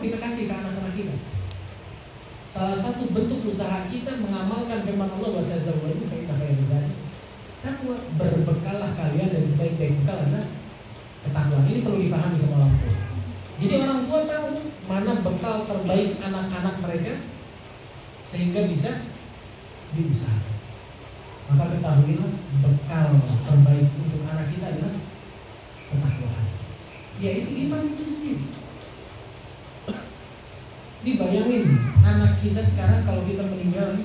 kita kasih ke anak-anak kita. Salah satu bentuk usaha kita mengamalkan firman Allah, wa tazawwadu fa inna khairaz zadi taqwa. Berbekallah kalian dan sebaik-baik bekal adalah ketakwaan. Ini perlu difahami sama orang tua. Jadi orang tua tahu mana bekal terbaik anak-anak mereka sehingga bisa diusahakan. Maka ketahuilah bekal terbaik untuk anak kita adalah ketakwaan, yaitu iman itu sendiri. Dibayangin anak kita sekarang kalau kita meninggal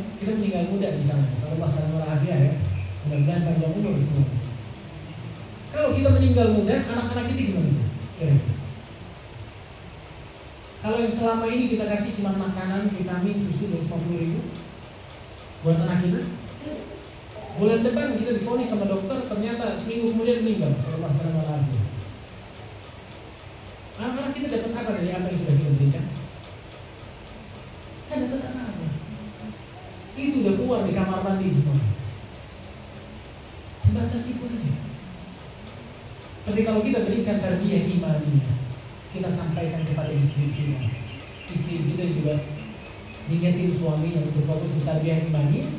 muda misalnya, sallallahu alaihi wasallam ya, mudah-mudahan panjang umur semua. Kalau kita meninggal muda, anak-anak kita gimana? Kira-kira. Kalau yang selama ini kita kasih cuma makanan, vitamin, susu 250.000 buat anak kita, bulan depan kita divonis sama dokter, ternyata seminggu kemudian meninggal, sallallahu alaihi wasallam. Anak-anak kita dapat apa dari apa yang sudah kita berikan? Kan dapat apa? Itu udah keluar di kamar mandi semua. Sebatas itu aja. Tapi kalau kita berikan tarbiyah imaniyah, kita sampaikan kepada istri kita. Istri kita juga ngingetin suaminya untuk fokus ke tarbiyah imaniyah.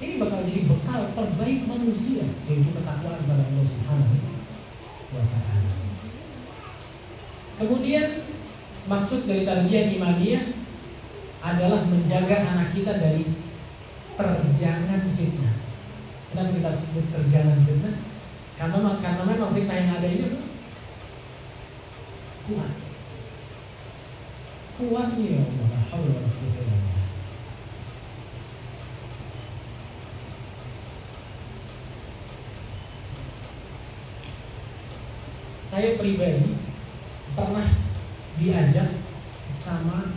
Ini bakal jadi bekal terbaik manusia, yaitu ketakwaan kepada Allah Subhanahu wa ta'ala. Kemudian maksud dari tarbiyah imaniyah adalah menjaga anak kita dari terjangan fitnah. Kenapa kita sebut terjangan fitnah? Karena memang fitnah yang ada ini kuat nih ya Allah. Saya pribadi pernah diajak sama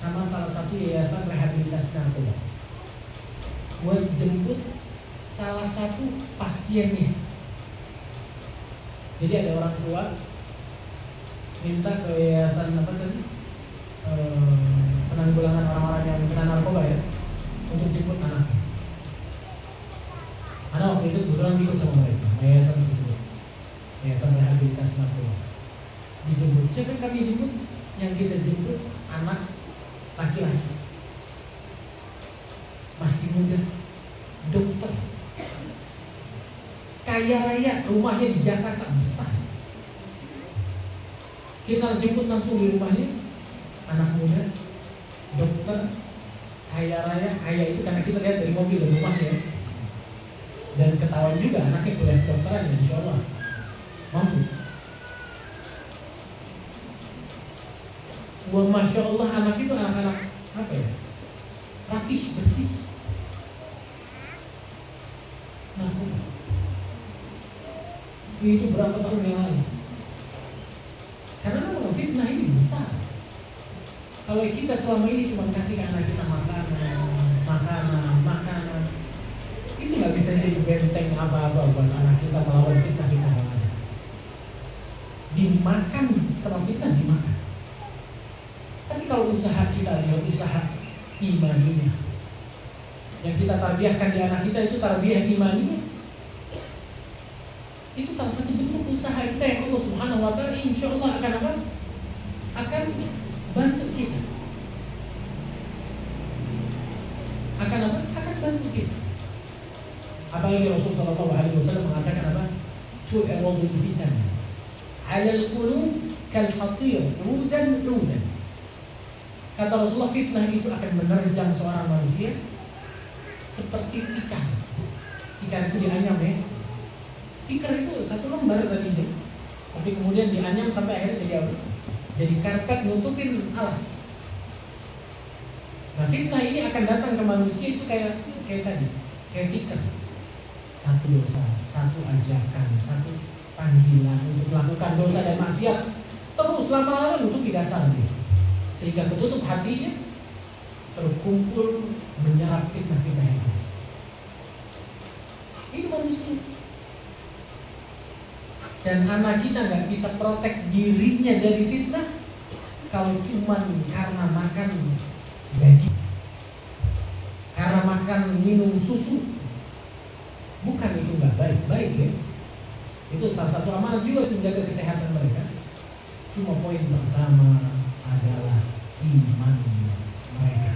salah satu yayasan rehabilitasi narkoba buat jemput salah satu pasiennya. Jadi ada orang tua minta ke yayasan apa tadi, penanggulangan orang-orang yang kena narkoba ya, untuk jemput anaknya. Anak waktu itu kebetulan ikut sama mereka, yayasan tersebut, yayasan rehabilitasi narkoba. Dijemput. Siapa yang kami jemput? Yang kita jemput anak laki-laki, masih muda, dokter, kaya raya, rumahnya di Jakarta besar. Kita jemput langsung di rumahnya, anak muda, dokter, kaya raya. Kaya itu karena kita lihat dari mobil dan rumahnya. Dan ketahuan juga anaknya kuliah kedokteran, insya Allah mampu. Wah, masya Allah, anak itu anak-anak apa ya? Rapih, bersih. Narkoba. Itu berapa tahun yang lalu? Karena memang fitnah ini besar. Kalau kita selama ini cuma kasih ke anak kita makanan, itu nggak bisa jadi benteng apa-apa buat anak kita melawan fitnah-fitnah yang ada. Dimakan sama fitnah, dimakan. Tapi kalau usaha kita adalah usaha imaniyah, yang kita tarbiyahkan di anak kita itu tarbiyah imaniyah, itu salah satu bentuk usaha kita yang Allah Subhanahu wa ta'ala insya Allah akan apa? Akan bantu kita. Akan apa? Akan bantu kita. Apalagi Rasul sallallahu alaihi wasallam mengatakan apa? Tu'radul fitan 'alal qulub kal hasir 'udan 'udan. Kata Rasulullah, fitnah itu akan menerjang seorang manusia seperti tikar. Tikar itu dianyam ya. Tikar itu satu lembar tadinya, tapi kemudian dianyam sampai akhirnya jadi apa? Jadi karpet nutupin alas. Nah, fitnah ini akan datang ke manusia itu kayak tadi, kayak tikar. Satu dosa, satu ajakan, satu panggilan untuk melakukan dosa dan maksiat, terus lama-lama untuk di dasar dia. Sehingga ketutup hatinya, terkumpul menyerap fitnah-fitnah itu. Ini manusia. Dan anak kita nggak bisa protek dirinya dari fitnah kalau cuma karena makan daging, karena makan minum susu. Bukan itu nggak baik ya. Itu salah satu amanah juga menjaga kesehatan mereka. Poin pertama adalah iman mereka.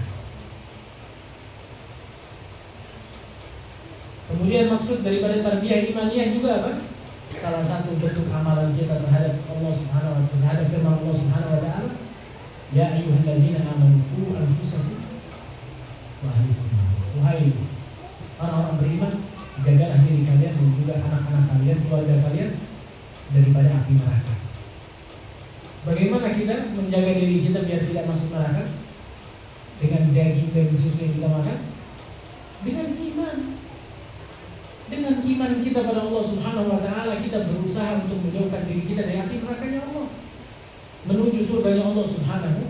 Kemudian maksud daripada tarbiyah imaniyah juga apa? Salah satu bentuk amalan kita terhadap Allah Subhanahu wa taala, terhadap firman Allah Subhanahu wa taala, ya ayyuhalladzina amanu qu anfusakum wa ahlikum. Wahai orang-orang beriman, jagalah diri kalian dan juga anak-anak kalian, keluarga kalian daripada api neraka. Bagaimana kita menjaga diri kita biar tidak masuk neraka? Dengan daging dan susu yang kita makan? Dengan iman. Dengan iman kita pada Allah Subhanahu wa taala, kita berusaha untuk menjauhkan diri kita dari api nerakanya Allah, menuju surganya Allah Subhanahu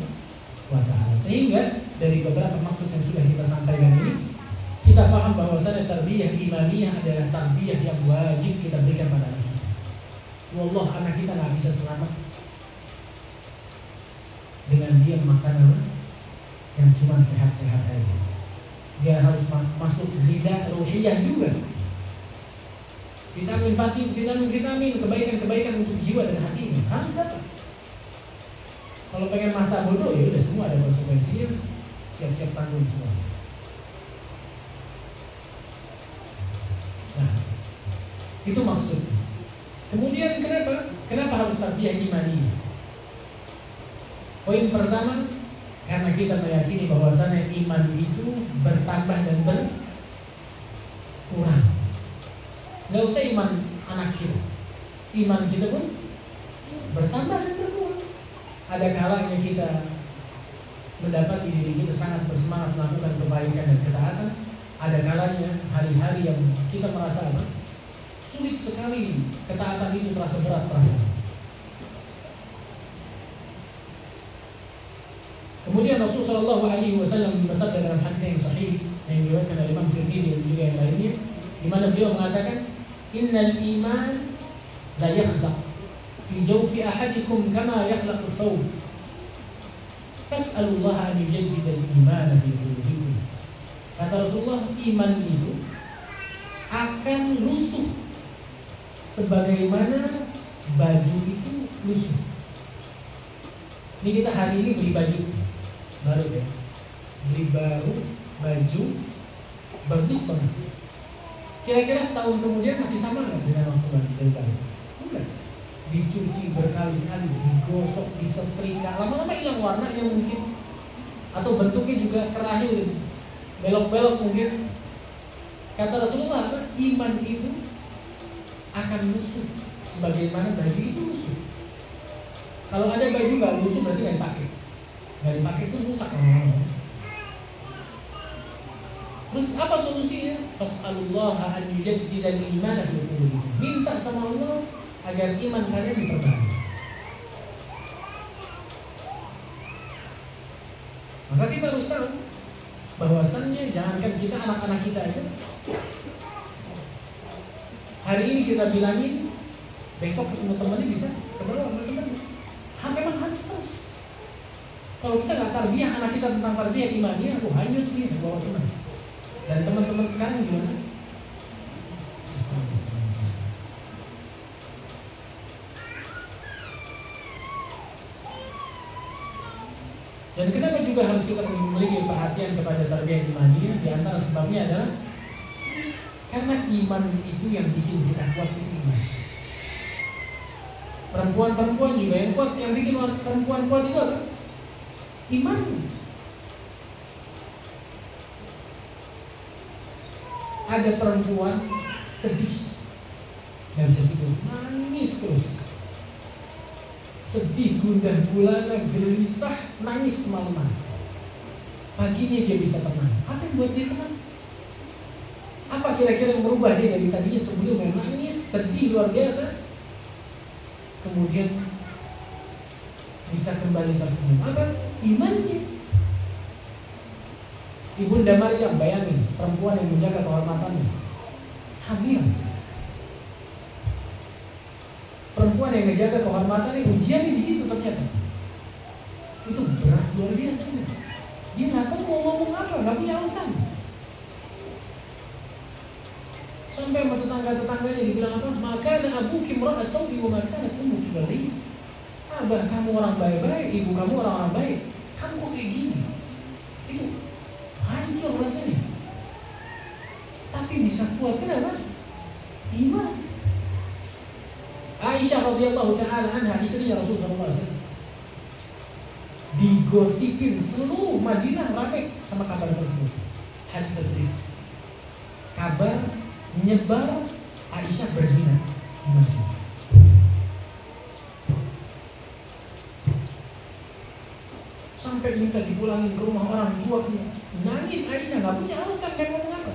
wa taala. Sehingga dari beberapa maksud yang sudah kita sampaikan ini, kita paham bahwasanya tarbiyah imaniyah adalah tarbiyah yang wajib kita berikan pada anak kita. Wallah, anak kita nggak bisa selamat dengan dia makan yang cuma sehat-sehat aja. Dia harus masuk ghidha ruhiyah juga. Vitamin, kebaikan-kebaikan untuk jiwa dan hatinya harus dapat. Kalau pengen masa bodoh, ya udah semua ada konsekuensinya. Siap-siap tanggung semua. Nah, itu maksudnya. Kemudian kenapa harus tarbiyah imaniyah? Poin pertama, karena kita meyakini bahwasannya iman itu bertambah dan berkurang. Nggak usah iman anak kita, iman kita pun bertambah dan berkurang. Ada kalanya kita mendapati diri kita sangat bersemangat melakukan kebaikan dan ketaatan. Ada kalanya hari-hari yang kita merasa sulit sekali, ketaatan itu terasa berat, Kemudian Rasulullah SAW bersabda dalam hadis yang sahih yang diriwayatkan oleh Imam Tirmidzi dan juga yang lainnya, di mana beliau mengatakan, innal iman la yakhlaq fi jawfi ahadikum kama yakhlaqu thawb fas'alullaha an yujaddida al-iman fi qulubikum. Kata Rasulullah, iman itu akan lusuh sebagaimana baju itu lusuh. Ini kita hari ini beli baju baru ya, beli baru baju bagus banget. Kira-kira setahun kemudian masih sama nggak dengan waktu baru? Enggak. Dicuci berkali-kali, digosok, disetrika, lama-lama hilang warnanya mungkin, atau bentuknya juga kerahil, belok-belok mungkin. Kata Rasulullah apa? Iman itu akan lusuh sebagaimana baju itu lusuh. Kalau ada baju nggak lusuh berarti nggak dipakai. Nggak dipakai itu rusak. Terus apa solusinya? Fas'alullaha an yujaddida al-iman fi qulubikum. Minta sama Allah agar iman kalian diperbaharui. Maka kita harus tahu bahwasannya jangankan kita, anak-anak kita aja. Hari ini kita bilangin, besok ketemu temannya bisa ketemu sama temannya. Memang harus terus. Kalau kita nggak tarbiyah anak kita tentang tarbiyah imaniyah, hanyut dia bawa teman. Dan teman-teman sekarang gimana? Dan kenapa juga harus kita memiliki perhatian kepada tarbiyah imaniyah? Di antara sebabnya adalah karena iman itu yang bikin kita kuat, itu iman. Perempuan-perempuan juga yang kuat, yang bikin perempuan kuat itu apa? Iman. Ada perempuan sedih, nggak bisa tidur, nangis terus, sedih, gundah gulana, gelisah, nangis semalaman. Paginya dia bisa tenang. Apa yang buat dia tenang? Apa kira-kira yang merubah dia dari tadinya sebelumnya nangis, sedih luar biasa, kemudian bisa kembali tersenyum? Apa? Imannya. Ibunda Maryam, bayangin, perempuan yang menjaga kehormatannya, hamil. Perempuan yang menjaga kehormatannya, ujiannya di situ ternyata. Itu berat luar biasa. Dia nggak tahu mau ngomong apa, nggak punya alasan. Sampai sama tetangga-tetangganya dibilang apa? Maka ada abu kimroh asal ibu maka ada kamu kembali. abah kamu orang baik-baik, ibu kamu orang-orang baik, kamu kok kayak gini? Itu hancur rasanya. Tapi bisa kuat, kenapa? Iman. Aisyah radhiyallahu taala anha, istrinya Rasulullah SAW, digosipin seluruh Madinah ramai sama kabar tersebut. Hadis tertulis, kabar menyebar Aisyah berzina di masjid. Sampai minta dipulangin ke rumah orang tuanya. Nangis Aisyah, nggak punya alasan kayak ngomong apa.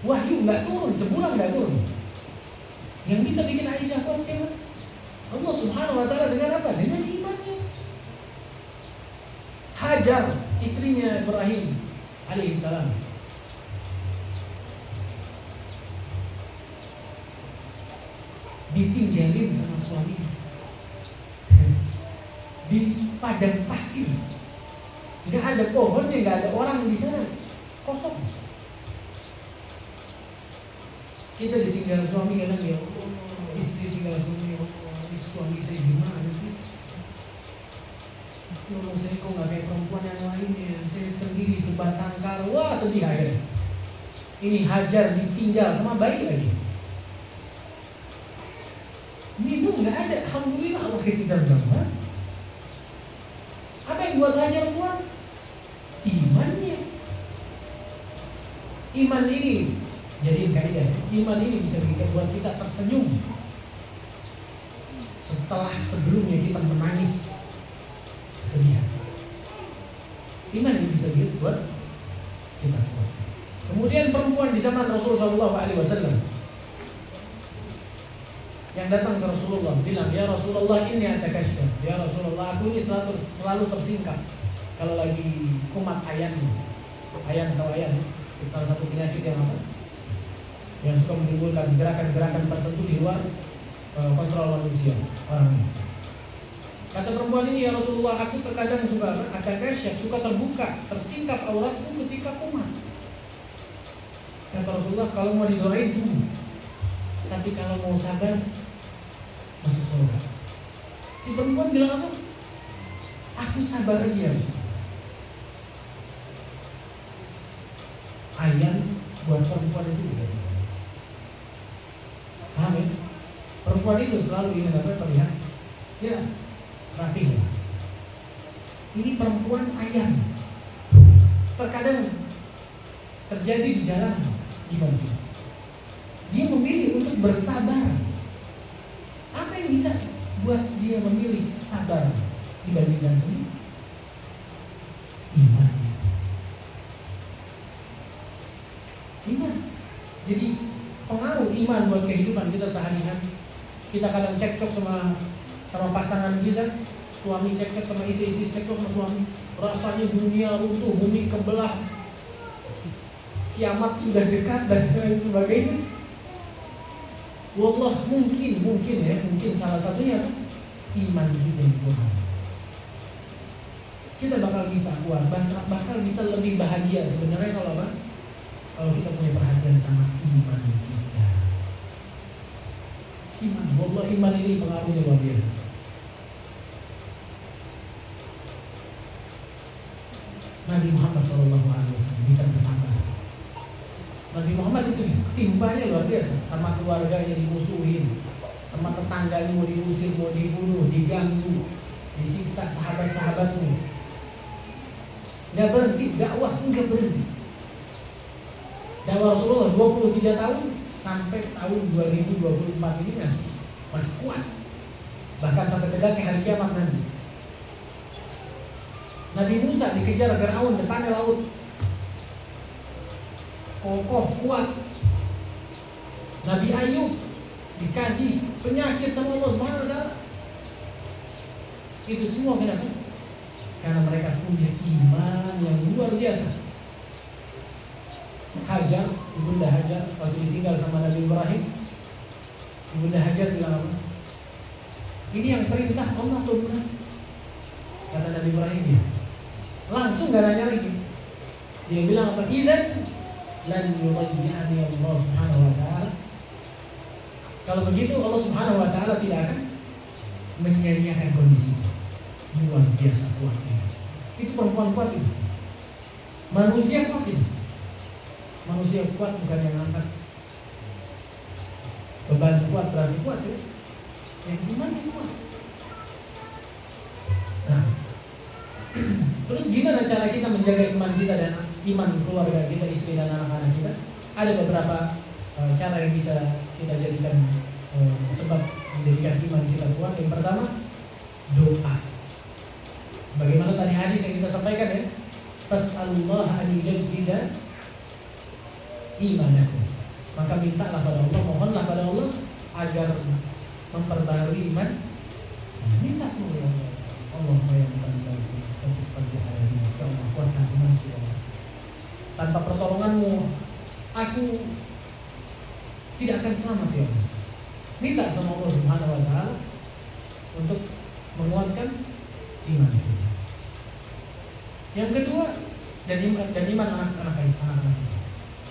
Wahyu nggak turun, sebulan nggak turun. Yang bisa bikin Aisyah kuat siapa? Allah Subhanahu Wa Taala dengan apa? Dengan imannya. Hajar, istrinya Ibrahim alaihissalam, ditinggalin sama suaminya di padang pasir, nggak ada pohonnya, nggak ada orang di sana, kosong. Kita ditinggal suami kadang, ya Allah, istri tinggal suami, ya Allah, suami saya gimana sih? Ya Allah, saya kok nggak kayak perempuan yang lainnya, saya sendiri sebatang kara, wah sedih aja. Ini Hajar ditinggal sama bayi lagi. Minum nggak ada, alhamdulillah Allah kasih jam-jam. Apa yang buat Hajar kuat? Imannya. Iman ini jadi kaidah. Iman ini bisa bikin buat kita tersenyum setelah sebelumnya kita menangis kesedihan. Iman ini bisa bikin buat kita kuat. Kemudian perempuan di zaman Rasulullah SAW yang datang ke Rasulullah bilang, ya Rasulullah, ini atakasyaf. Ya Rasulullah, aku ini selalu tersingkap kalau lagi kumat ayannya. Ayan atau ayan, itu salah satu penyakit yang apa? Yang suka menimbulkan gerakan-gerakan tertentu di luar kontrol manusia orang ini. Kata perempuan ini, ya Rasulullah, aku terkadang suka atakasyaf, suka terbuka, tersingkap auratku ketika kumat. Kata Rasulullah, kalau mau didoain sembuh, tapi kalau mau sabar masuk surga. Si perempuan bilang apa? Aku sabar aja ya Rasul. Ayan buat perempuan itu bukan. Paham ya? Perempuan itu selalu ingin apa? Terlihat ya rapi. Ini perempuan ayan. Terkadang terjadi di jalan gimana sih? Dia memilih untuk bersabar. Apa yang bisa buat dia memilih sabar dibandingkan sendiri? Iman. Iman. Jadi pengaruh iman buat kehidupan kita sehari-hari. Kita kadang cekcok sama pasangan kita, suami cekcok sama istri cekcok sama suami. Rasanya dunia runtuh, bumi kebelah, kiamat sudah dekat dan lain sebagainya. Wallah mungkin salah satunya iman kita yang kuat. Kita bakal bisa kuat, bakal bisa lebih bahagia sebenarnya kalau apa? Kalau kita punya perhatian sama iman kita. Iman, wallah iman ini pengaruhnya luar biasa. Nabi Muhammad SAW bisa bersabar. Nabi Muhammad itu timpanya luar biasa. Sama keluarganya dimusuhin, sama tetangganya mau diusir, mau dibunuh, diganggu, disiksa sahabat-sahabatnya. Gak berhenti, dakwah enggak berhenti. Dakwah Rasulullah 23 tahun sampai tahun 2024 ini masih kuat. Bahkan sampai tegaknya hari kiamat nanti. Nabi Musa dikejar Fir'aun depannya laut, kokoh kuat. Nabi Ayub dikasih penyakit sama Allah Subhanahu wa taala. Itu semua kenapa? Karena mereka punya iman yang luar biasa. Hajar, ibunda Hajar waktu ditinggal sama Nabi Ibrahim, ibunda Hajar bilang apa? Ini yang perintah Allah atau bukan? Kata Nabi Ibrahim, ya. Langsung gak nanya lagi. Dia bilang apa? Idzan lan yudayyi'ani Allah Subhanahu wa taala. Kalau begitu Allah Subhanahu wa taala tidak akan menyia-nyiakan kondisi itu. Luar biasa kuatnya. Itu perempuan kuat itu. Manusia kuat itu. Manusia kuat bukan yang angkat beban kuat berarti kuat ya. Yang gimana kuat? Nah, terus gimana cara kita menjaga iman kita dan iman keluarga kita, istri dan anak-anak kita? Ada beberapa cara yang bisa kita jadikan sebab menjadikan iman kita kuat. Yang pertama, doa. Sebagaimana tadi hadis yang kita sampaikan ya, fas'alullah an yujaddida imanakum. Maka mintalah pada Allah, mohonlah pada Allah agar memperbarui iman. Minta semua ya Allah. Allah yang memperbarui satu pagi hari ini. Ya Allah, kuatkan iman ya Allah. Tanpa pertolonganmu, aku tidak akan selamat ya Allah. Minta sama Allah Subhanahu wa Ta'ala untuk menguatkan iman kita. Yang kedua, dan iman anak-anak kita.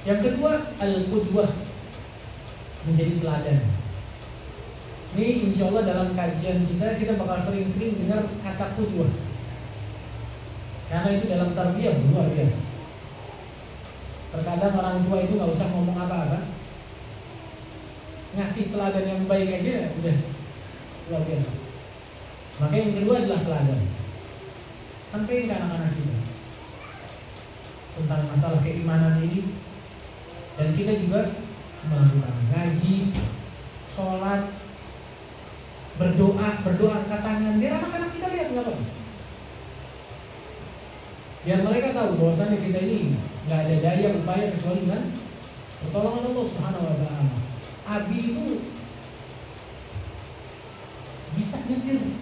Yang kedua, al-qudwah, menjadi teladan. Ini insya Allah dalam kajian kita bakal sering-sering dengar kata qudwah. Karena itu dalam tarbiyah luar biasa. Terkadang orang tua itu nggak usah ngomong apa-apa, ngasih teladan yang baik aja udah luar biasa. Maka yang kedua adalah teladan. Sampai ke anak-anak kita tentang masalah keimanan ini. Dan kita juga melakukan ngaji, sholat, berdoa angkat tangan. Biar anak-anak kita lihat nggak apa-apa. Biar mereka tahu bahwasanya kita ini nggak ada daya upaya kecuali dengan pertolongan Allah Subhanahu wa Ta'ala. Abi itu bisa nyetir.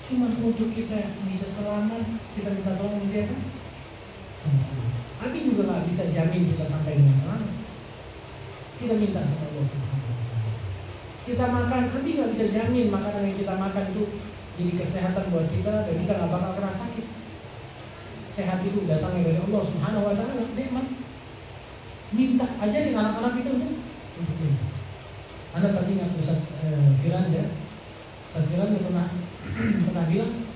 Cuma untuk kita bisa selamat, kita minta tolong siapa? Sama Allah. Abi juga nggak bisa jamin kita sampai dengan selamat. Kita minta sama Allah Subhanahu wa Ta'ala. Kita makan, Abi nggak bisa jamin makanan yang kita makan itu jadi kesehatan buat kita dan kita nggak bakal kena sakit. Sehat itu datangnya dari Allah Subhanahu wa Ta'ala, nikmat. Minta, ajarin anak-anak kita untuk minta. Anda teringat Ustaz Firanda. Ustaz Firanda pernah bilang,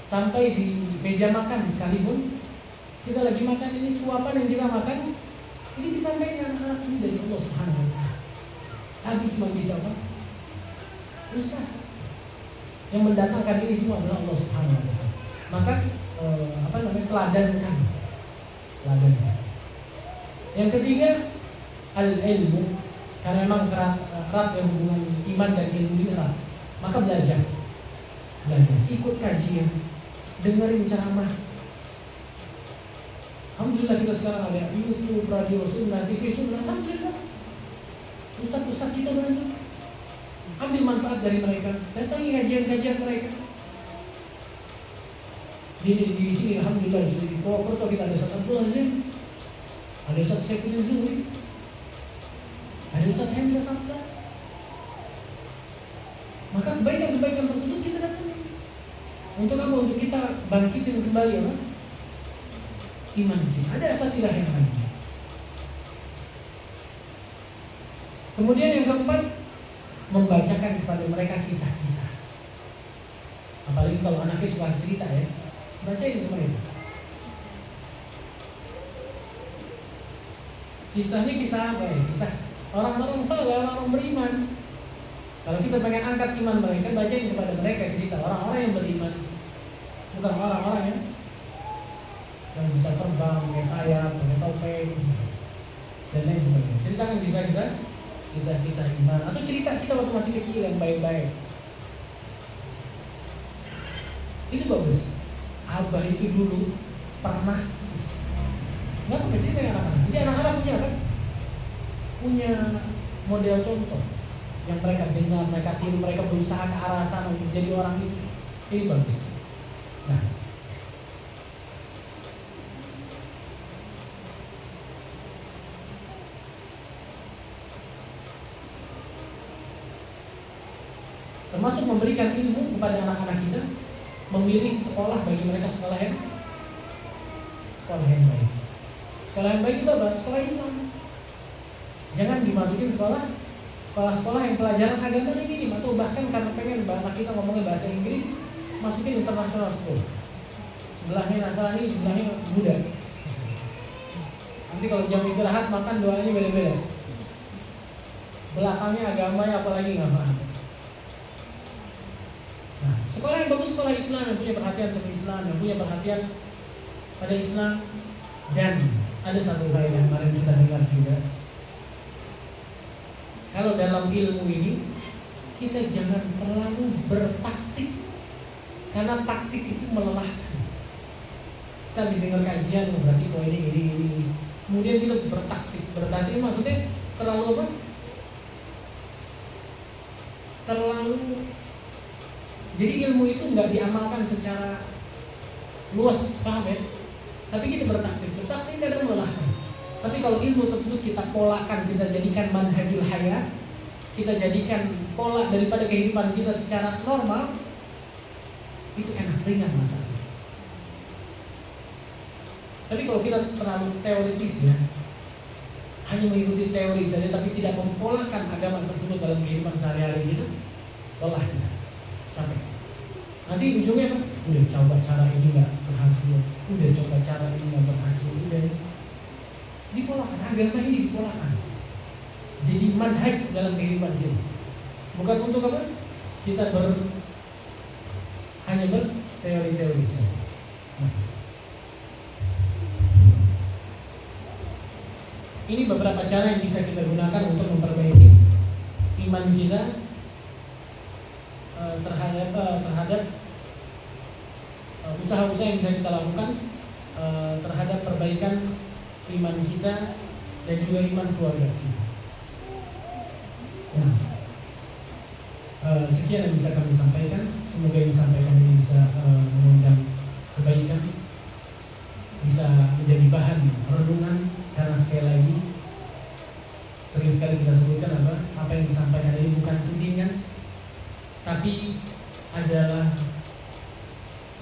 sampai di meja makan sekalipun kita lagi makan, ini suapan yang kita makan ini disampaikan anak-anak ini dari Allah Subhanahu wa Ta'ala. Abi cuma bisa apa? Usaha. Yang mendatangkan ini semua adalah Allah Subhanahu wa Ta'ala. Maka teladankan. Yang ketiga, al-ilmu. Karena memang erat yang hubungan iman dan ilmu ini erat. Maka belajar, ikut kajian, dengerin ceramah. Alhamdulillah kita sekarang ada YouTube, radio sunnah, TV sunnah. Alhamdulillah. Ustaz-ustaz kita banyak. Ambil manfaat dari mereka. Datangi kajian-kajian mereka. Di sini alhamdulillah di Purwokerto kita ada Ustaz Abdul Azim, ada Ustaz Saifuddin Zuhri, ada Ustaz Hendra Sabta. Maka kebaikan-kebaikan tersebut kita datangi. Untuk apa? Untuk kita bangkitin kembali apa? Iman kita. Ada asatidah yang lain. Kemudian yang keempat, membacakan kepada mereka kisah-kisah. Apalagi kalau anaknya suka cerita ya, bacain ke mereka. Kisahnya kisah apa ya? Kisah orang-orang saleh, orang-orang beriman. Kalau kita pengen angkat iman mereka, bacain kepada mereka cerita orang-orang yang beriman. Bukan orang-orang yang bisa terbang, pakai sayap, pakai topeng, dan lain sebagainya. Ceritakan kisah-kisah iman. Atau cerita kita waktu masih kecil yang baik-baik. Itu bagus. Abah itu dulu pernah. Nggak pakai cerita yang anak-anak. Jadi anak-anak punya apa? Punya model contoh yang mereka dengar, mereka tiru, mereka berusaha ke arah sana untuk jadi orang itu. Ini bagus. Nah, termasuk memberikan ilmu kepada anak-anak kita, memilih sekolah bagi mereka sekolah yang baik. Sekolah yang baik itu apa? Sekolah Islam. Jangan dimasukin sekolah Sekolah-sekolah yang pelajaran agama ini minim, atau bahkan karena pengen anak kita ngomongin bahasa Inggris, masukin international school. Sebelahnya Nasrani, sebelahnya Buddha. Nanti kalau jam istirahat makan doanya beda-beda. Belakangnya agamanya apalagi nggak paham. Nah, sekolah yang bagus sekolah Islam yang punya perhatian sama Islam, yang punya perhatian pada Islam. Dan ada satu hal yang kemarin kita dengar juga. Kalau dalam ilmu ini kita jangan terlalu bertaktik, karena taktik itu melelahkan. Kita habis dengar kajian berarti ini. Kemudian kita bertaktik maksudnya terlalu apa? Jadi ilmu itu nggak diamalkan secara luas, paham ya? Tapi kita bertaktik kadang melelahkan. Tapi kalau ilmu tersebut kita polakan, kita jadikan manhajul hayat, kita jadikan pola daripada kehidupan kita secara normal, itu enak, ringan masalahnya. Tapi kalau kita terlalu teoritis ya, hanya mengikuti teori saja tapi tidak mempolakan agama tersebut dalam kehidupan sehari-hari gitu, lelah kita, capek. Nanti ujungnya apa? Udah coba cara ini nggak berhasil, udah coba cara ini nggak berhasil, udah dipolakan, agama ini dipolakan. Jadi manhaj dalam kehidupan kita. Bukan untuk apa? Kita hanya berteori-teori saja. Nah, ini beberapa cara yang bisa kita gunakan untuk memperbaiki iman kita terhadap usaha-usaha yang bisa kita lakukan terhadap perbaikan iman kita dan juga iman keluarga kita. Nah, sekian yang bisa kami sampaikan. Semoga yang disampaikan ini bisa mengundang kebaikan, bisa menjadi bahan renungan. Karena sekali lagi sering sekali kita sebutkan apa yang disampaikan ini bukan tudingan, tapi adalah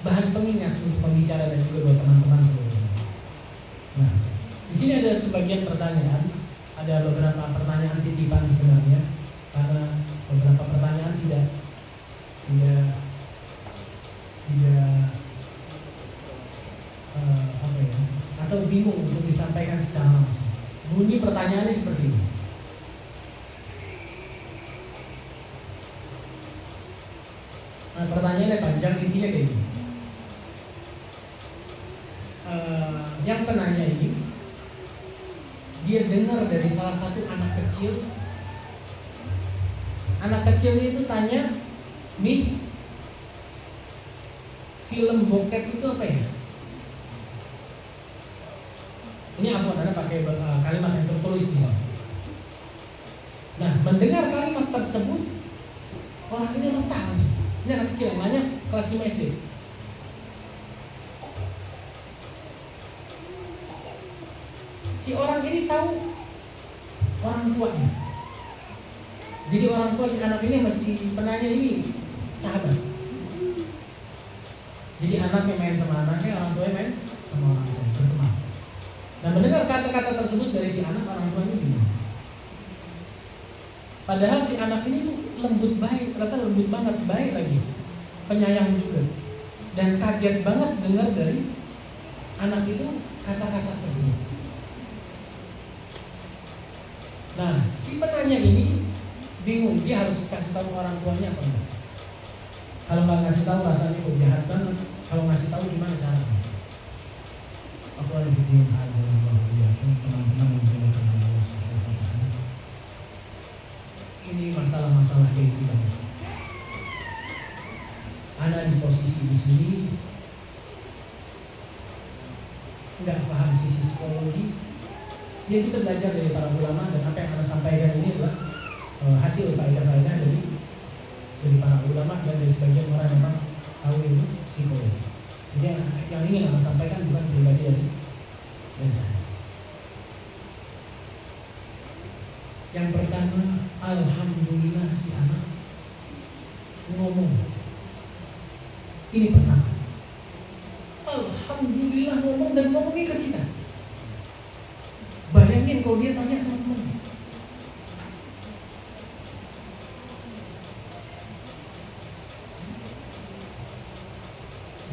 bahan pengingat untuk pembicara dan juga buat teman-teman semuanya. Nah, di sini ada sebagian pertanyaan, ada beberapa pertanyaan titipan sebenarnya, karena beberapa pertanyaan tidak atau bingung untuk disampaikan secara langsung. Bunyi pertanyaannya seperti ini. Nah, pertanyaannya panjang, intinya kayak gini. Yang penanya ini, dia dengar dari salah satu anak kecil. Anak kecilnya itu tanya, "Mi, film bokep itu apa ya?" Ini afwan, Anda pakai kalimat yang tertulis di sana. Nah, mendengar kalimat tersebut, orang ini resah langsung. Ini anak kecil yang nanya, kelas 5 SD. Si orang ini tahu orang tuanya. Jadi orang tua si anak ini masih penanya ini sahabat. Jadi anaknya main sama anaknya, orang tuanya main sama orang tuanya, berteman. Nah, mendengar kata-kata tersebut dari si anak, orang tuanya bingung. Padahal si anak ini tuh lembut banget, baik lagi, penyayang juga. Dan kaget banget dengar dari anak itu kata-kata tersebut. Nah, si penanya ini bingung, dia harus kasih tahu orang tuanya apa enggak. Kalau nggak ngasih tahu rasanya kok jahat banget. Kalau ngasih tahu gimana caranya? Afwan fiddin azza ya, teman-teman yang dimuliakan Allah Subhanahu wa taala. Ini masalah-masalah kehidupan. Ana di posisi di sini nggak paham sisi psikologi. Ya, kita belajar dari para ulama, dan apa yang Anda sampaikan ini adalah hasil faedah-faedah dari para ulama dan dari sebagian orang yang memang tahu ilmu psikologi. Jadi yang ingin Anda sampaikan bukan pribadi dari Anda. Yang pertama, alhamdulillah si anak ngomong. Ini pertama. Alhamdulillah ngomong, dan ngomongnya ke kita. Bayangin kalau dia tanya sama teman.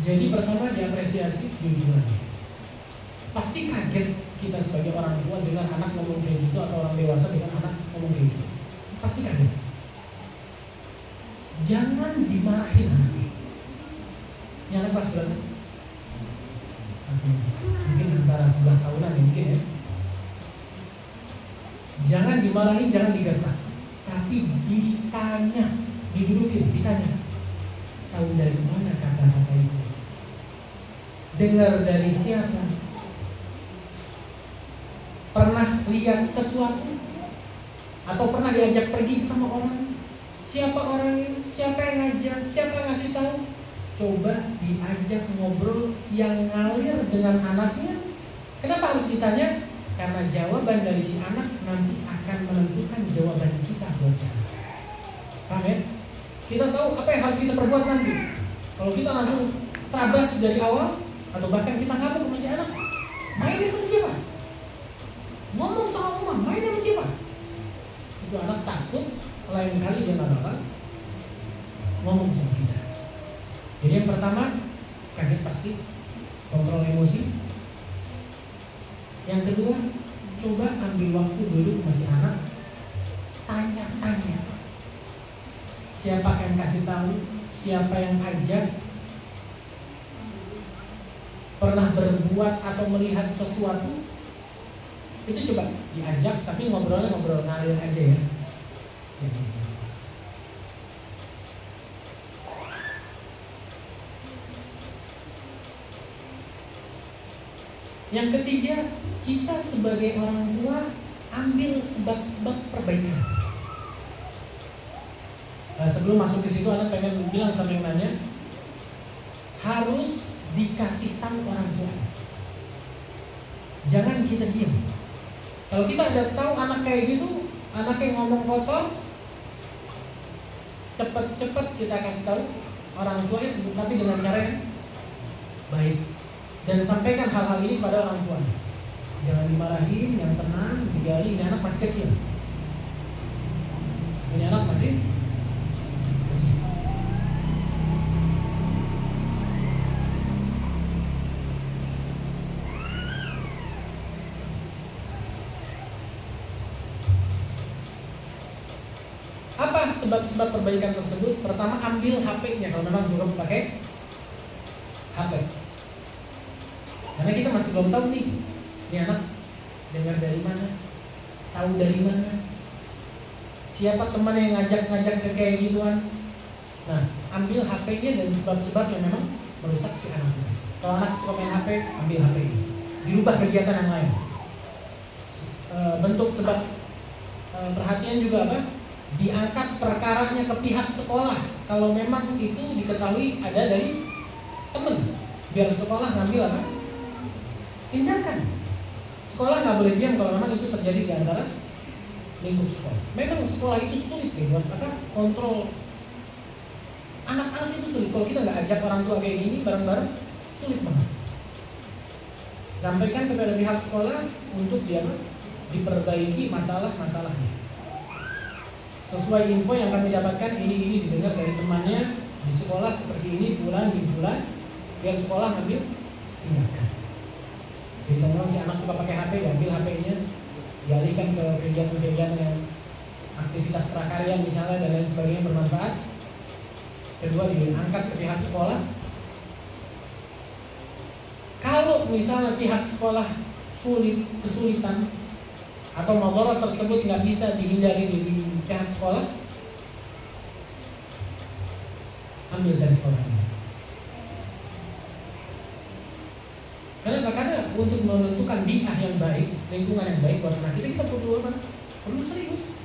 Jadi pertama diapresiasi kejujurannya. Pasti kaget kita sebagai orang tua dengar anak ngomong kayak gitu, atau orang dewasa dengan anak ngomong kayak gitu. Pasti kaget. Jangan dimarahin anaknya. Ini anak kelas berapa? Mungkin antara 11 tahunan mungkin ya. Jangan dimarahin, jangan digertak, tapi ditanya, didudukin, ditanya. Tahu dari mana kata-kata itu? Dengar dari siapa? Pernah lihat sesuatu? Atau pernah diajak pergi sama orang? Siapa orangnya? Siapa yang ngajak? Siapa yang ngasih tahu? Coba diajak ngobrol yang ngalir dengan anaknya. Kenapa harus ditanya? Karena jawaban dari si anak nanti akan menentukan jawaban kita buat siapa. Paham ya? Kita tahu apa yang harus kita perbuat nanti. Kalau kita langsung terabas dari awal, atau bahkan kita ngomong sama si anak, main sama siapa? Ngomong sama mama, main sama siapa? Itu anak takut, lain kali dia nggak bakal ngomong sama kita. Jadi yang pertama, kaget pasti, kontrol emosi. Yang kedua, coba ambil waktu duduk sama si anak, tanya-tanya. Siapa yang kasih tahu? Siapa yang ajak? Pernah berbuat atau melihat sesuatu? Itu coba diajak, tapi ngobrolnya ngobrol ngalir aja ya. Yang ketiga, kita sebagai orang tua ambil sebab-sebab perbaikan. Nah, sebelum masuk ke situ, anak pengen bilang sama yang nanya, harus dikasih tahu orang tua. Jangan kita diam. Kalau kita ada tahu anak kayak gitu, anak yang ngomong kotor, cepet-cepet kita kasih tahu orang tua itu, tapi dengan cara yang baik. Dan sampaikan hal-hal ini pada orang tua. Jangan dimarahin, yang tenang, digali. Ini anak masih kecil. Ini anak masih kecil. Apa sebab-sebab perbaikan tersebut? Pertama, ambil HP-nya kalau memang suka pakai HP. Karena kita masih belum tahu nih, ini anak dengar dari mana, tahu dari mana, siapa teman yang ngajak-ngajak ke kayak gituan. Nah, ambil HP-nya dan sebab-sebab yang memang merusak si anak itu. Kalau anak suka main HP, ambil HP ini, dirubah kegiatan yang lain. Bentuk sebab perhatian juga apa? Diangkat perkaranya ke pihak sekolah. Kalau memang itu diketahui ada dari teman, biar sekolah ngambil apa? Tindakan. Sekolah nggak boleh diam kalau memang itu terjadi di antara lingkup sekolah. Memang sekolah itu sulit ya buat apa? Kontrol anak-anak itu sulit. Kalau kita nggak ajak orang tua kayak gini bareng-bareng, sulit banget. Sampaikan kepada pihak sekolah untuk dia diperbaiki masalah-masalahnya. Sesuai info yang kami dapatkan, ini didengar dari temannya di sekolah seperti ini, fulan, biar sekolah ngambil tindakan. Jadi teman-teman, si anak suka pakai HP, diambil HP-nya, dialihkan ke kegiatan-kegiatan yang aktivitas prakarya misalnya dan lain sebagainya bermanfaat. Kedua, diangkat ke pihak sekolah. Kalau misalnya pihak sekolah kesulitan atau masalah tersebut nggak bisa dihindari di pihak sekolah, ambil dari sekolahnya. Karena untuk menentukan bi'ah yang baik, lingkungan yang baik buat anak kita perlu apa? Perlu serius.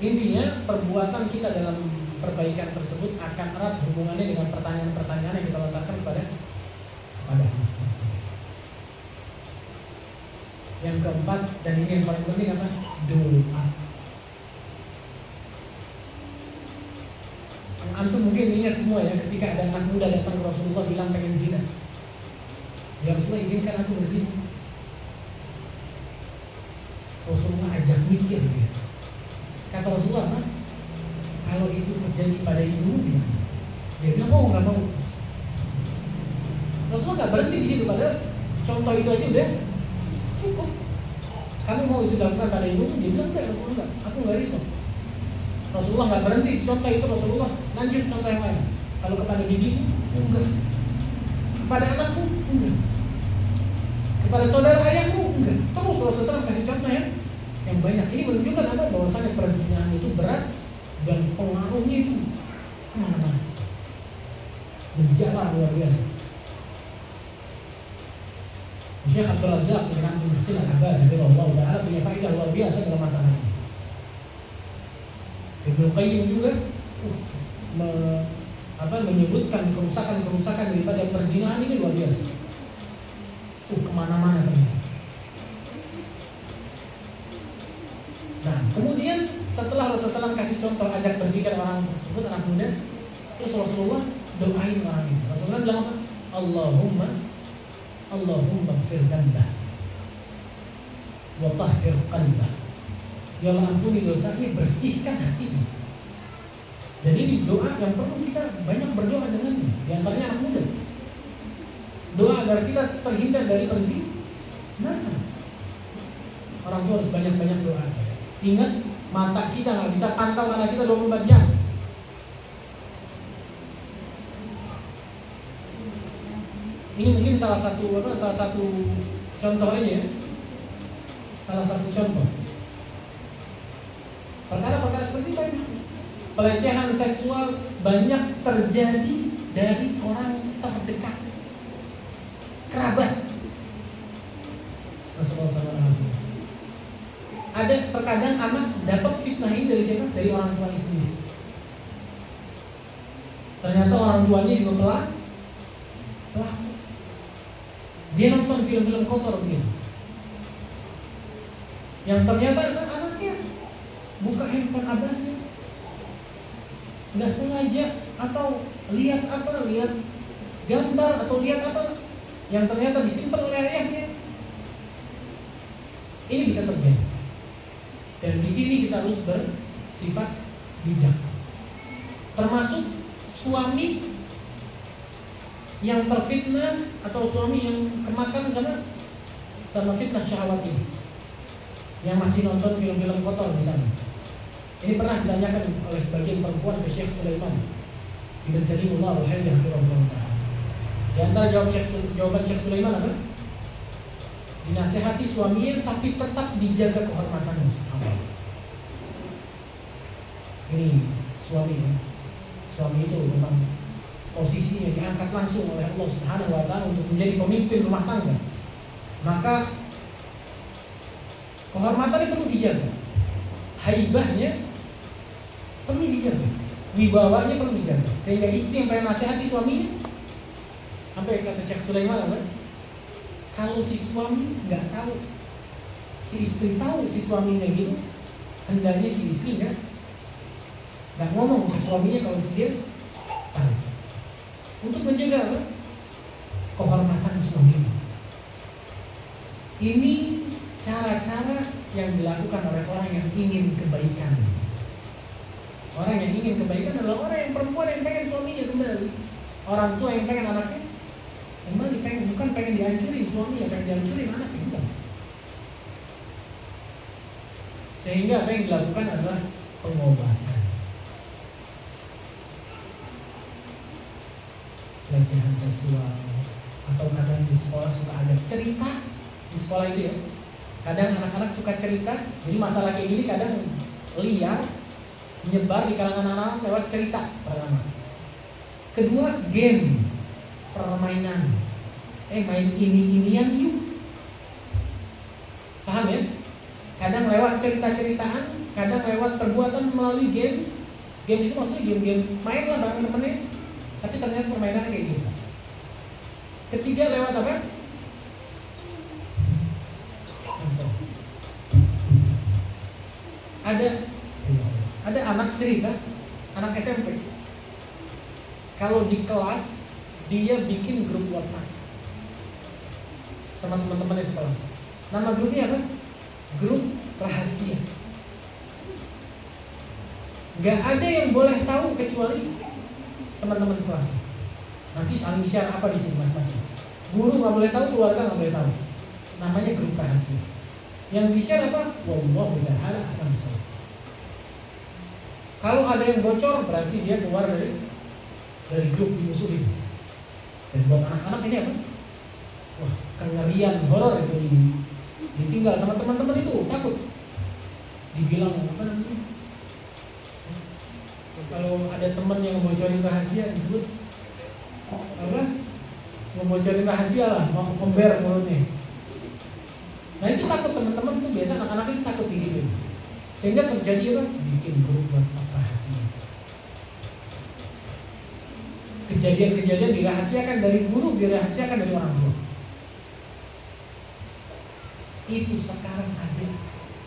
Intinya perbuatan kita dalam perbaikan tersebut akan erat hubungannya dengan pertanyaan-pertanyaan yang kita lontarkan kepada anak tersebut. Yang keempat, dan ini yang paling penting apa? Doa. Antum mungkin ingat semua ya, ketika ada anak muda datang ke Rasulullah bilang pengen zina. Ya Rasulullah, izinkan aku berzina. Rasulullah ajak mikir dia. Kata Rasulullah apa? Kalau itu terjadi pada ibumu gimana? Dia bilang, oh nggak mau. Rasulullah nggak berhenti di situ, padahal contoh itu aja udah cukup. Kamu mau itu dilakukan pada ibu? Dia bilang enggak, Rasulullah enggak, aku nggak ridho. Rasulullah nggak berhenti di contoh itu, Rasulullah lanjut contoh yang lain. Kalau kepada bibi, enggak. Kepada anakku, enggak. Kepada saudara ayahmu, enggak. Terus Rasulullah kasih contoh yang banyak. Ini menunjukkan apa? Bahwasanya perzinahan itu berat dan pengaruhnya itu kemana-mana, menjalar luar biasa. Syekh Abdul Razak bin Abdul Muhsin Al-Abbad Hafizahullah Ta'ala punya faedah luar biasa dalam masalah ini. Ibnu Qayyim juga menyebutkan kerusakan-kerusakan daripada perzinahan ini luar biasa. Kemana-mana ternyata. Nah, kemudian setelah Rasulullah SAW kasih contoh ajak berpikir orang tersebut, anak muda, terus Rasulullah doain orang itu. Rasulullah bilang apa? Allahumma ighfir dzambah wa tahhir qalbah. Ya Allah, ampuni dosanya, bersihkan hatinya. Dan ini doa yang perlu kita banyak berdoa dengannya. Di antaranya anak muda. Doa agar kita terhindar dari perzinahan. Orang tua harus banyak-banyak doa. Ingat, mata kita nggak bisa pantau anak kita 24 jam. Ini mungkin salah satu contoh aja ya. Salah satu contoh. Perkara-perkara seperti banyak. Pelecehan seksual banyak terjadi dari orang terdekat, kerabat. Rasulullah SAW. Ada terkadang anak dapat fitnah ini dari siapa? Dari orang tuanya sendiri. Ternyata orang tuanya juga pelaku. Dia nonton film-film kotor begitu. Yang ternyata anaknya buka handphone abahnya, nggak sengaja, atau lihat gambar atau lihat apa yang ternyata disimpan oleh ayahnya. Ini bisa terjadi. Dan di sini kita harus bersifat bijak. Termasuk suami yang terfitnah atau suami yang kemakan sama fitnah syahwat ini, yang masih nonton film-film kotor misalnya. Ini pernah ditanyakan oleh sebagian perempuan ke Syekh Sulaiman Ibn Salimullah Al-Hayy Hafizahullah Ta'ala. Di antara jawaban Syekh Sulaiman apa? Dinasihati suaminya tapi tetap dijaga kehormatannya. Ini suami ya. Suami itu memang posisinya diangkat langsung oleh Allah Subhanahu wa Ta'ala untuk menjadi pemimpin rumah tangga. Maka kehormatannya perlu dijaga, haibahnya perlu dijaga, wibawanya perlu dijaga. Sehingga istri yang pengen nasihati suaminya, sampai kata Syekh Sulaiman apa? Kalau si suami nggak tahu, si istri tahu si suaminya gitu, hendaknya si istri nggak ngomong ke suaminya kalau si dia tahu. Untuk menjaga apa? Kehormatan suami. Ini cara-cara yang dilakukan oleh orang yang ingin kebaikan. Orang yang ingin kebaikan adalah orang yang perempuan yang pengen suaminya kembali. Orang tua yang pengen anaknya kembali, bukan pengen dihancurin suaminya, pengen dihancurin anaknya, bukan. Sehingga apa yang dilakukan adalah pengobatan. Pelecehan seksual, atau kadang di sekolah suka ada cerita di sekolah itu ya. Kadang anak-anak suka cerita, jadi masalah kayak gini kadang liar menyebar di kalangan anak-anak lewat cerita pertama. Kedua, games, permainan. Main ini-inian yuk. Paham ya? Kadang lewat cerita-ceritaan, kadang lewat perbuatan melalui games. Games itu maksudnya game-game main lah bareng temennya. Tapi ternyata permainannya kayak gitu. Ketiga, lewat apa? Ada anak cerita, anak SMP. Kalau di kelas dia bikin grup WhatsApp sama teman-temannya sekelas. Nama grupnya apa? Grup rahasia. Gak ada yang boleh tahu kecuali teman-teman sekelas. Nanti saling share apa di sini macam-macam. Guru nggak boleh tahu, keluarga nggak boleh tahu. Namanya grup rahasia. Yang di-share apa? Wallahu ta'ala a'lam bishawab. Kalau ada yang bocor berarti dia keluar dari grup dimusuhin. Dan buat anak-anak ini apa? Wah, kengerian, horor itu ditinggal sama teman-teman itu, takut. Dibilang apa namanya? Kalau ada teman yang bocorin rahasia disebut apa? Membocorin rahasia lah, mau pember mulutnya. Nah itu takut teman-teman tuh, biasa anak-anak itu takut gitu. Sehingga terjadi apa? Bikin grup WhatsApp rahasia. Kejadian-kejadian dirahasiakan dari guru, dirahasiakan dari orang tua. Itu sekarang ada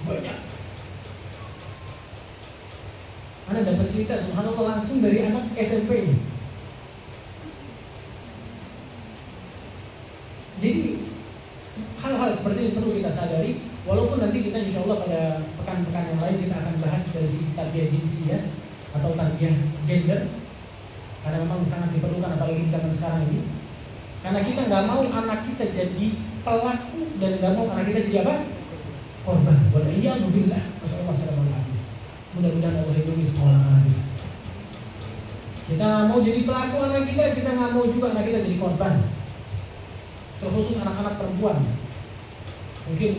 banyak. Anda dapat cerita subhanallah langsung dari anak SMP ini. Jadi hal-hal seperti ini perlu kita sadari. Walaupun nanti kita insya Allah pada pekan-pekan yang lain kita akan bahas dari sisi tarbiyah jinsiyah atau tarbiyah gender, karena memang sangat diperlukan apalagi di zaman sekarang ini. Karena kita nggak mau anak kita jadi pelaku dan nggak mau anak kita jadi apa? Korban. Waliyahzubillah. Wassalamualaikum. Mudah-mudahan Allah lindungi semua anak kita. Kita nggak mau jadi pelaku anak kita nggak mau juga anak kita jadi korban. Terkhusus anak-anak perempuan. Mungkin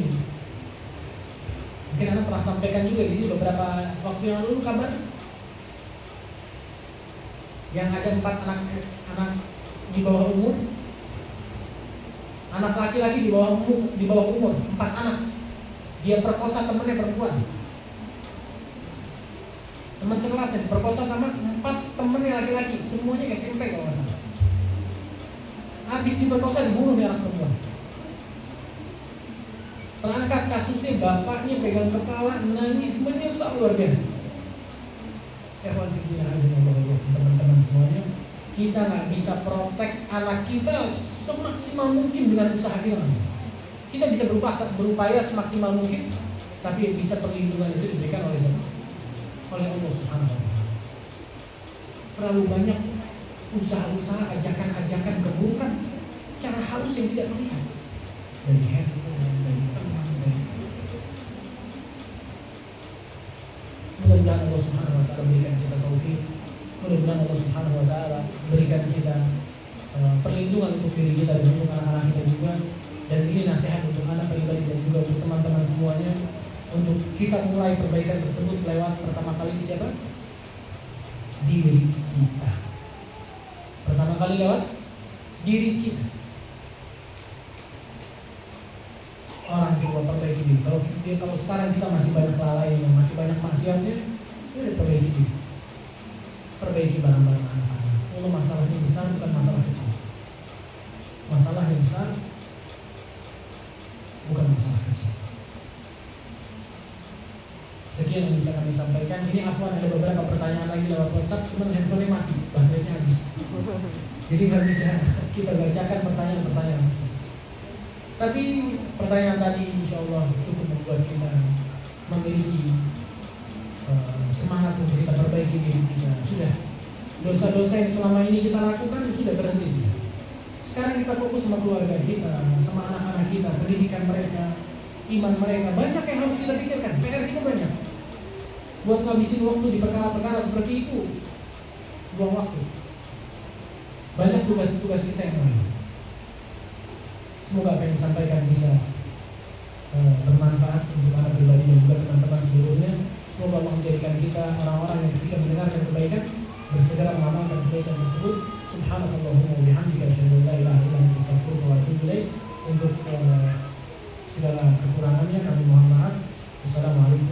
anak pernah sampaikan juga di sini beberapa waktu yang lalu kabar yang ada 4 anak di bawah umur, anak laki-laki di bawah umur 4 anak, dia perkosa temannya perempuan, teman sekelasnya diperkosa sama 4 temannya laki-laki, semuanya SMP kalau nggak salah. Habis diperkosa dibunuh nih anak perempuan. Terangkat kasusnya, bapaknya pegang kepala, nangis, menyesal luar biasa. Teman-teman semuanya, kita nggak bisa protek anak kita semaksimal mungkin dengan usaha kita. Kita bisa berupaya semaksimal mungkin, tapi bisa perlindungan itu diberikan oleh siapa? Oleh Allah Subhanahu wa Ta'ala. Terlalu banyak usaha-usaha, ajakan-ajakan keburukan secara halus yang tidak terlihat dari handphone, dari teman, dari mudah-mudahan Allah Subhanahu wa Ta'ala berikan kita taufik. Mudah-mudahan Allah Subhanahu wa Ta'ala berikan kita perlindungan untuk diri kita dan untuk anak-anak kita juga. Dan ini nasihat untuk anak pribadi dan juga untuk teman-teman semuanya, untuk kita mulai perbaikan tersebut lewat pertama kali siapa? Diri kita. Pertama kali lewat diri kita. Orang tua perbaiki diri. Kalau sekarang kita masih banyak lalainya, masih banyak maksiatnya, ya perbaiki diri. Perbaiki barang-barang anak-anak. Kalau masalahnya besar bukan masalah kecil. Masalah yang besar bukan masalah kecil. Sekian yang bisa kami sampaikan. Ini afwan ada beberapa pertanyaan lagi lewat WhatsApp, cuman handphonenya mati, baterainya habis. Jadi nggak bisa kita bacakan pertanyaan-pertanyaan tersebut. Tapi pertanyaan tadi insya Allah cukup membuat kita memiliki semangat untuk kita perbaiki diri kita. Sudah, dosa-dosa yang selama ini kita lakukan sudah berhenti sudah. Sekarang kita fokus sama keluarga kita, sama anak-anak kita, pendidikan mereka, iman mereka. Banyak yang harus kita pikirkan, PR kita banyak. Buat ngabisin waktu di perkara-perkara seperti itu, buang waktu. Banyak tugas-tugas kita yang lain. Semoga apa yang disampaikan bisa bermanfaat untuk anak pribadi dan juga teman-teman seluruhnya. Semoga Allah menjadikan kita orang-orang yang ketika mendengarkan kebaikan bersegera mengamalkan kebaikan tersebut. Subhanallahumma wa bihamdika asyhadu an la ilaha illa anta astaghfiruka wa atubu ilaik. Untuk segala kekurangannya kami mohon maaf. Wassalamualaikum